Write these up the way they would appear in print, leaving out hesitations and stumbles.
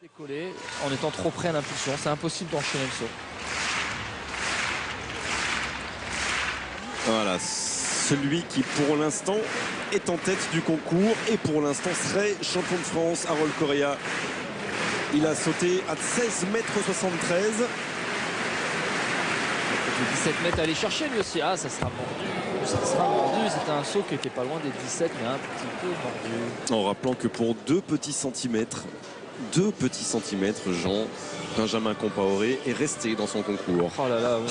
Décoller en étant trop près à l'impulsion, c'est impossible d'enchaîner le saut. Voilà, celui qui pour l'instant est en tête du concours et pour l'instant serait champion de France, Harold Correa. Il a sauté à 16,73 m. 17 mètres à aller chercher lui aussi. Ah, ça sera mordu. Ça sera mordu. C'était un saut qui était pas loin des 17, mais un petit peu mordu. En rappelant que pour 2 petits centimètres, Benjamin Compaoré est resté dans son concours. Oh là là, oui,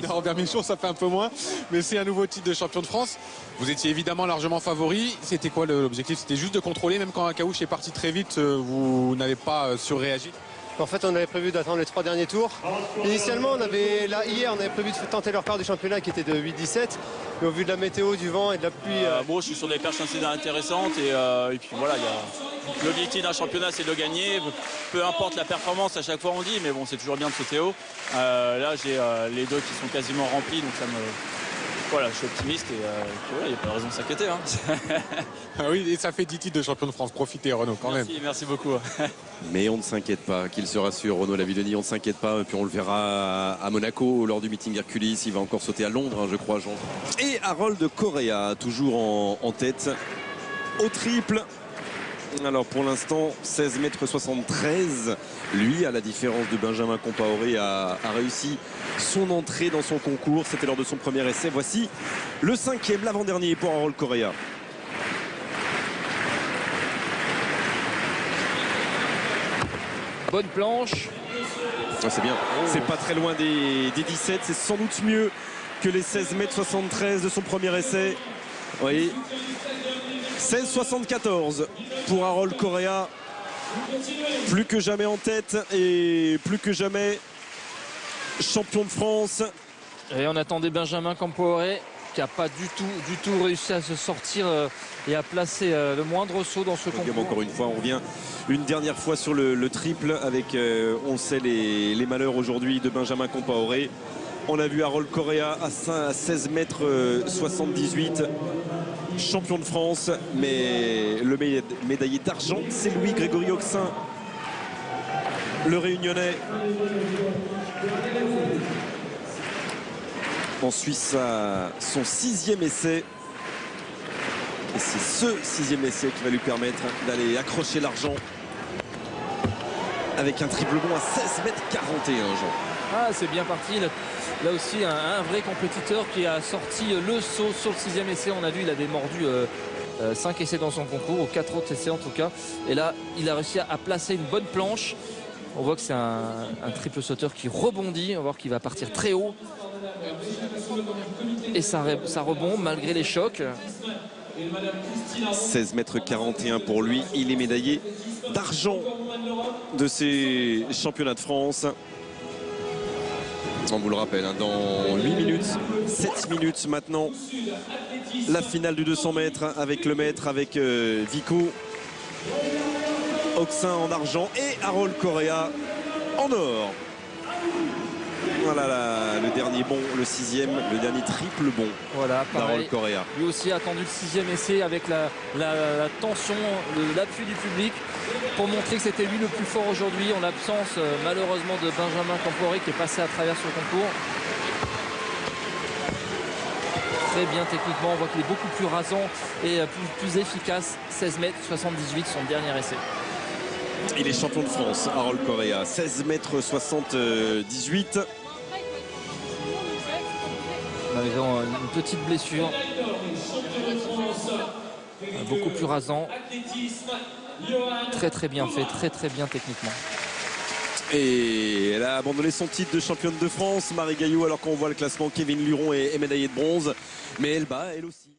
mais... Robert Michaud, ça fait un peu moins, mais c'est un nouveau titre de champion de France. Vous étiez évidemment largement favori. C'était quoi l'objectif? C'était juste de contrôler, même quand Akaouche est parti très vite, vous n'avez pas surréagi? En fait, on avait prévu d'attendre les 3 derniers tours. Initialement, hier, on avait prévu de tenter le record du championnat qui était de 8,17. Mais au vu de la météo, du vent et de la pluie... Moi, je suis sur des perches assez intéressantes. Et puis voilà, l'objectif d'un championnat, c'est de gagner. Peu importe la performance, à chaque fois on dit, mais bon, c'est toujours bien de sauter haut. Là, j'ai les deux qui sont quasiment remplis, donc ça me... Voilà, je suis optimiste et il n'y a pas de raison de s'inquiéter. Hein. Oui, et ça fait 10 titres de champion de France. Profitez, Renaud, quand même. Merci beaucoup. Mais on ne s'inquiète pas, qu'il se rassure, Renaud Lavillenie, on ne s'inquiète pas. Et puis on le verra à Monaco lors du meeting Hercules. Il va encore sauter à Londres, hein, je crois, Jean. Et Harold Correa, toujours en tête au triple. Alors pour l'instant, 16,73 m. Lui, à la différence de Benjamin Compaoré, a réussi son entrée dans son concours. C'était lors de son premier essai. Voici le 5e, l'avant-dernier pour Harold Correa. Bonne planche. Ah, c'est bien. C'est pas très loin des 17. C'est sans doute mieux que les 16,73 m de son premier essai. Vous voyez, 16,74 pour Harold Correa. Plus que jamais en tête et plus que jamais champion de France. Et on attendait Benjamin Compaoré qui n'a pas du tout réussi à se sortir et à placer le moindre saut dans ce concours. Encore une fois, on revient une dernière fois sur le triple avec, on sait, les malheurs aujourd'hui de Benjamin Compaoré. On a vu Harold Correa à 16,78 m, champion de France, mais le médaillé d'argent, c'est Louis-Grégory Auxin, le Réunionnais. On suit son 6e essai. Et c'est ce 6e essai qui va lui permettre d'aller accrocher l'argent avec un triple bond à 16,41 m, Jean. Ah, c'est bien parti. Là aussi, un vrai compétiteur qui a sorti le saut sur le 6e essai. On a vu, il avait mordu 5 essais dans son concours, ou 4 autres essais en tout cas. Et là, il a réussi à placer une bonne planche. On voit que c'est un triple sauteur qui rebondit. On va voir qu'il va partir très haut. Et ça rebond malgré les chocs. 16,41 m pour lui. Il est médaillé d'argent de ces championnats de France. On vous le rappelle, hein, dans 8 minutes, 7 minutes maintenant, la finale du 200 mètres avec le maître, avec Vico, Auxin en argent et Harold Correa en or. Voilà le dernier bond, le 6e, le dernier triple bond. Voilà, pareil. Correa. Lui aussi a attendu le 6e essai avec la tension, l'appui du public pour montrer que c'était lui le plus fort aujourd'hui en l'absence malheureusement de Benjamin Compaoré qui est passé à travers ce concours. Très bien techniquement, on voit qu'il est beaucoup plus rasant et plus efficace. 16,78 m, son dernier essai. Il est champion de France, Harold Correa, 16,78 m. Malgré une petite blessure, beaucoup plus rasant, très bien fait, très bien techniquement. Et elle a abandonné son titre de championne de France, Marie Gaillot, alors qu'on voit le classement, Kevin Luron est médaillé de bronze, mais elle bat elle aussi.